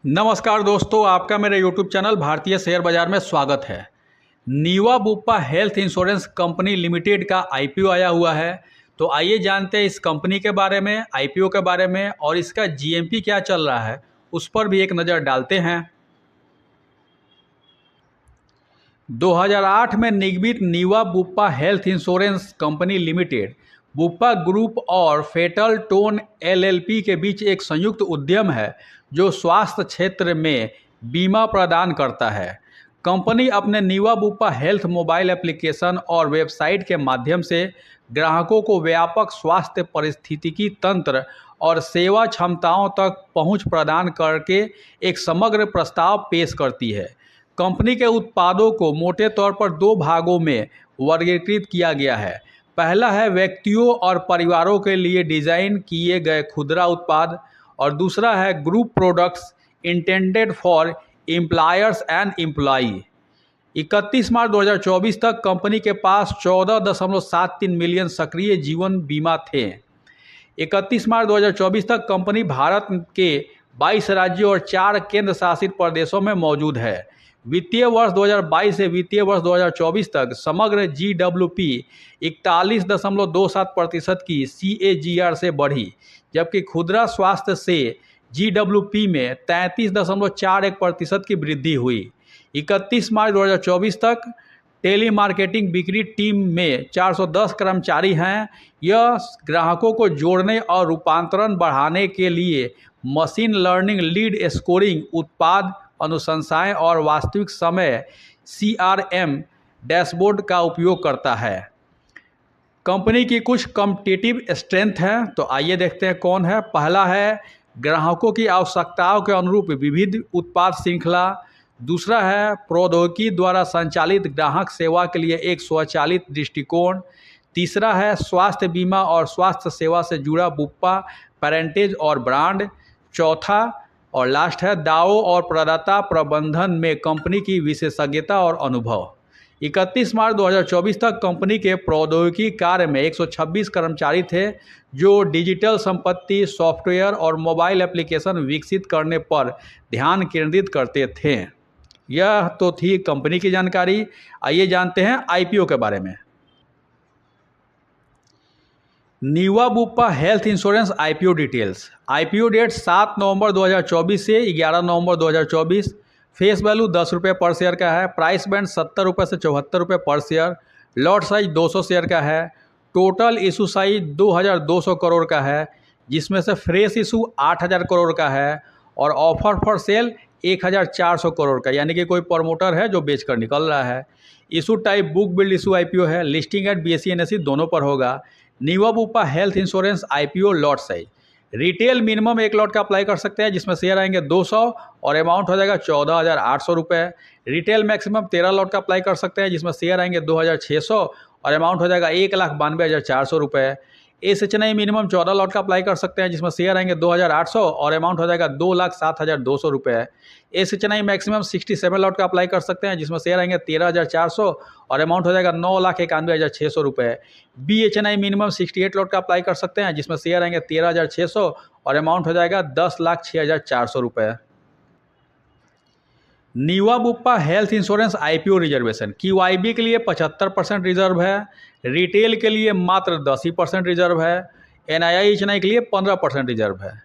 नमस्कार दोस्तों, आपका मेरे YouTube चैनल भारतीय शेयर बाजार में स्वागत है। Niva Bupa health insurance company limited का IPO आया हुआ है। तो आइए जानते हैं इस कंपनी के बारे में, IPO के बारे में और इसका GMP क्या चल रहा है, उस पर भी एक नज़र डालते हैं। 2008 में निगमित Niva Bupa health insurance company limited Bupa group और फेटल टोन LLP के बीच एक संयुक्त उद्यम है जो स्वास्थ्य क्षेत्र में बीमा प्रदान करता है। कंपनी अपने नीवा बुप्पा हेल्थ मोबाइल एप्लीकेशन और वेबसाइट के माध्यम से ग्राहकों को व्यापक स्वास्थ्य पारिस्थितिकी तंत्र और सेवा क्षमताओं तक पहुंच प्रदान करके एक समग्र प्रस्ताव पेश करती है। कंपनी के उत्पादों को मोटे तौर पर दो भागों में वर्गीकृत किया गया है। पहला है व्यक्तियों और परिवारों के लिए डिज़ाइन किए गए खुदरा उत्पाद और दूसरा है group products intended for employers and employee. 31 मार्च 2024 तक कंपनी के पास 14.73 मिलियन सक्रिय जीवन बीमा थे। 31 मार्च 2024 तक कंपनी भारत के 22 राज्यों और 4 केंद्र शासित प्रदेशों में मौजूद है। वित्तीय वर्ष 2022 से वित्तीय वर्ष 2024 तक समग्र GWP 41.27% की CAGR से बढ़ी, जबकि खुदरा स्वास्थ्य से GWP में 33.41% की वृद्धि हुई। 31 मार्च 2024 तक टेली मार्केटिंग बिक्री टीम में 410 कर्मचारी हैं। यह ग्राहकों को जोड़ने और रूपांतरण बढ़ाने के लिए मशीन लर्निंग, लीड स्कोरिंग, उत्पाद अनुशंसाएं और वास्तविक समय CRM डैशबोर्ड का उपयोग करता है। कंपनी की कुछ कॉम्पिटिटिव स्ट्रेंथ हैं, तो आइए देखते हैं कौन है। पहला है ग्राहकों की आवश्यकताओं के अनुरूप विविध उत्पाद श्रृंखला। दूसरा है प्रौद्योगिकी द्वारा संचालित ग्राहक सेवा के लिए एक स्वचालित दृष्टिकोण। तीसरा है स्वास्थ्य बीमा और स्वास्थ्य सेवा से जुड़ा बुप्पा पेरेंटेज और ब्रांड। चौथा और लास्ट है दावों और प्रदाता प्रबंधन में कंपनी की विशेषज्ञता और अनुभव। 31 मार्च 2024 तक कंपनी के प्रौद्योगिकी कार्य में 126 कर्मचारी थे जो डिजिटल संपत्ति, सॉफ्टवेयर और मोबाइल एप्लीकेशन विकसित करने पर ध्यान केंद्रित करते थे। यह तो थी कंपनी की जानकारी। आइए जानते हैं IPO के बारे में। Niva Bupa health insurance IPO details. IPO date 7 नवंबर 2024 से 11 नवंबर 2024। फेस वैल्यू 10 रुपये पर शेयर का है। प्राइस बैंड 70 रुपये से 74 रुपये पर शेयर। लॉट साइज 200 शेयर का है। टोटल इशू साइज 2200 करोड़ का है, जिसमें से फ्रेश इशू 8000 करोड़ का है और ऑफर फॉर सेल 1400 करोड़ का, यानी कि कोई प्रमोटर है जो बेचकर निकल रहा है। Issue type book build issue IPO है। लिस्टिंग एट BSE NSE दोनों पर होगा। Niva Bupa health insurance IPO lot size. Retail minimum 1 lot का अप्लाई कर सकते हैं, जिसमें शेयर आएंगे 200 और अमाउंट हो जाएगा 14,800 रुपये। रिटेल मैक्सिमम 13 लॉट का अप्लाई कर सकते हैं, जिसमें शेयर आएंगे 2,600 और अमाउंट हो जाएगा 1,92,400 रुपये। SHNI मिनिमम 14 लॉट का अप्लाई कर सकते हैं, जिसमें शेयर आएंगे 2,800 और अमाउंट हो जाएगा 2,07,200 रुपये। SHNI मैक्सिमम 67 लॉट का अप्लाई कर सकते हैं, जिसमें शेयर आएंगे 13,400 और अमाउंट हो जाएगा 9,91,600 रुपये। BHNI मिनिमम 68 लॉट का अप्लाई कर सकते हैं, जिसमें शेयर आएंगे 13,600 और अमाउंट हो जाएगा 10,06,400 रुपये। Niva Bupa health insurance IPO reservation. QIB के लिए 75% रिजर्व है। रिटेल के लिए मात्र 10% रिजर्व है। NII के लिए 15% रिजर्व है।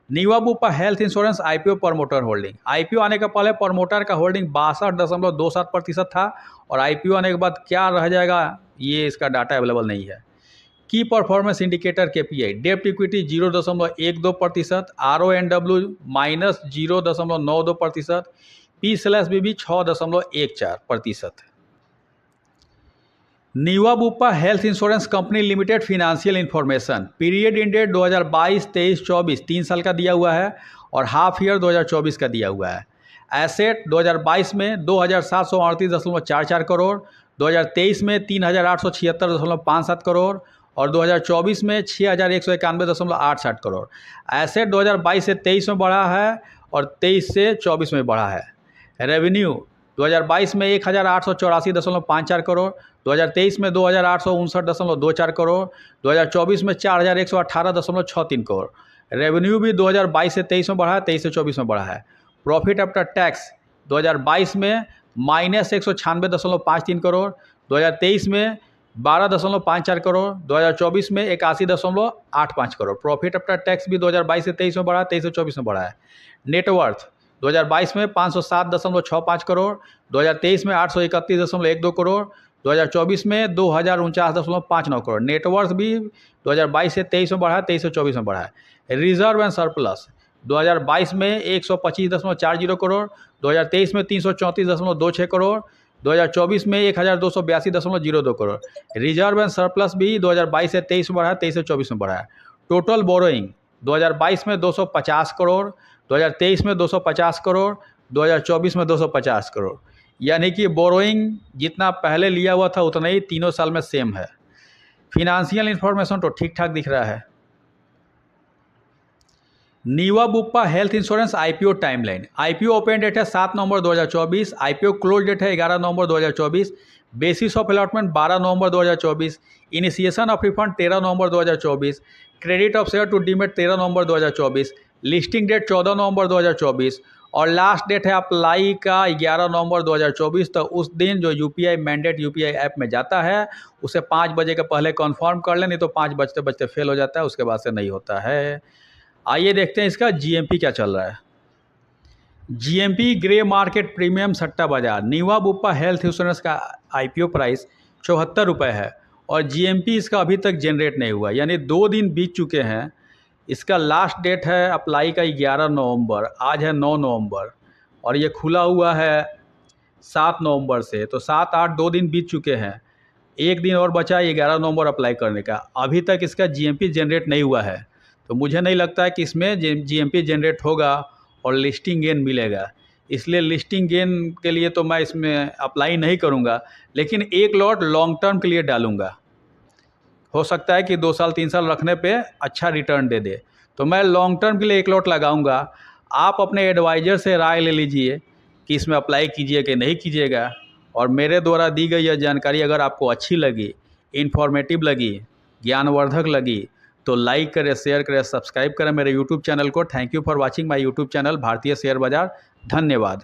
Niva Bupa health insurance IPO promoter holding. IPO आने के पहले प्रमोटर का होल्डिंग 62.27% था और IPO आने के बाद क्या रह जाएगा, ये इसका डाटा अवेलेबल नहीं है। की परफॉर्मेंस इंडिकेटर KPI। डेप्ट equity 0.12%, RONW -0.92%, P/BB 6.14%। Niva Bupa health insurance company limited financial information. Period ended 2022, 23, 24 3 साल का दिया हुआ है और हाफ ईयर 2024 का दिया हुआ है। एसेट 2022 में 2,738.44 करोड़, 2023 में 3,876.57 करोड़ और 2024 में 6,191.87 करोड़। एसेट 2022 से 23 में बढ़ा है और 23 से 24 में बढ़ा है। रेवेन्यू 2022 में 1,884.54 करोड़, 2023 में 2,859.24 करोड़, 2024 में 4,118.63 करोड़। रेवेन्यू भी 2022 से 23 में बढ़ा है, 23 से 24 में बढ़ा है। प्रॉफिट आफ्टर टैक्स 2022 में -196.53 करोड़, 2023 में 12.54 करोड़, 2024 में 81.85 करोड़। प्रॉफिट आफ्टर टैक्स भी 2022 से 23 में बढ़ा, 23 से 24 में बढ़ा है। नेटवर्थ 2022 में 507.65 करोड़, 2023 में 831.12 करोड़, 2024 में 2049.59 करोड़। नेटवर्थ भी 2022 से 23 में बढ़ा है, 23 से 24 में बढ़ा है। रिजर्व एंड सरप्लस 2022 में 125.40 करोड़, 2023 में 334.26 करोड़, 2024 में 1282.02 करोड़। रिजर्व एंड सरप्लस भी 2022 से 23 में बढ़ा है, 23 से 24 में बढ़ा है। टोटल बोरोइंग 2022 में 250 करोड़, 2023 में 250 करोड़, 2024 में 250 करोड़। यानी कि बोरोइंग जितना पहले लिया हुआ था उतना ही तीनों साल में सेम है। फिनेंशियल इंफॉर्मेशन तो ठीक ठाक दिख रहा है। Niva Bupa health insurance IPO timeline. IPO open date है 7 नवंबर 2024, आईपीओ क्लोज डेट है 11 नवंबर 2024, बेसिस ऑफ अलॉटमेंट 12 नवंबर 2024, इनिशिएशन ऑफ रिफंड 13 नवंबर 2024, credit of share to demat 13 नवंबर 2024, लिस्टिंग डेट 14 नवंबर 2024 और लास्ट डेट है अप्लाई का 11 नवंबर 2024। तो उस दिन जो यूपीआई मैंडेट यूपीआई ऐप में जाता है उसे 5 बजे के पहले कंफर्म कर लें, नहीं तो 5 बजते बजते फेल हो जाता है, उसके बाद से नहीं होता है। आइए देखते हैं इसका जीएमपी क्या चल रहा है। जीएमपी ग्रे मार्केट प्रीमियम सट्टा बाजार। नीवा बुप्पा हेल्थ इंश्योरेंस का आईपीओ प्राइस 74 रुपये है और जीएमपी इसका अभी तक जनरेट नहीं हुआ, यानी 2 दिन बीत चुके हैं। इसका लास्ट डेट है अप्लाई का 11 नवंबर, आज है 9 नवंबर और ये खुला हुआ है 7 नवंबर से, तो 7, 8 2 दिन बीत चुके हैं। एक दिन और बचा है 11 नवंबर अप्लाई करने का, अभी तक इसका जीएमपी जनरेट नहीं हुआ है। तो मुझे नहीं लगता है कि इसमें जीएमपी जनरेट होगा और लिस्टिंग गेन मिलेगा, इसलिए लिस्टिंग गेन के लिए तो मैं इसमें अप्लाई नहीं करूंगा, लेकिन एक लॉट लॉन्ग टर्म के लिए डालूंगा। हो सकता है कि 2 साल 3 साल रखने पे अच्छा रिटर्न दे दे, तो मैं लॉन्ग टर्म के लिए एक लॉट लगाऊंगा। आप अपने एडवाइज़र से राय ले लीजिए कि इसमें अप्लाई कीजिए कि नहीं कीजिएगा। और मेरे द्वारा दी गई यह जानकारी अगर आपको अच्छी लगी, इन्फॉर्मेटिव लगी, ज्ञानवर्धक लगी तो लाइक करें, शेयर करें, सब्सक्राइब करें मेरे यूट्यूब चैनल को। Thank you for watching my YouTube channel भारतीय शेयर बाजार। धन्यवाद।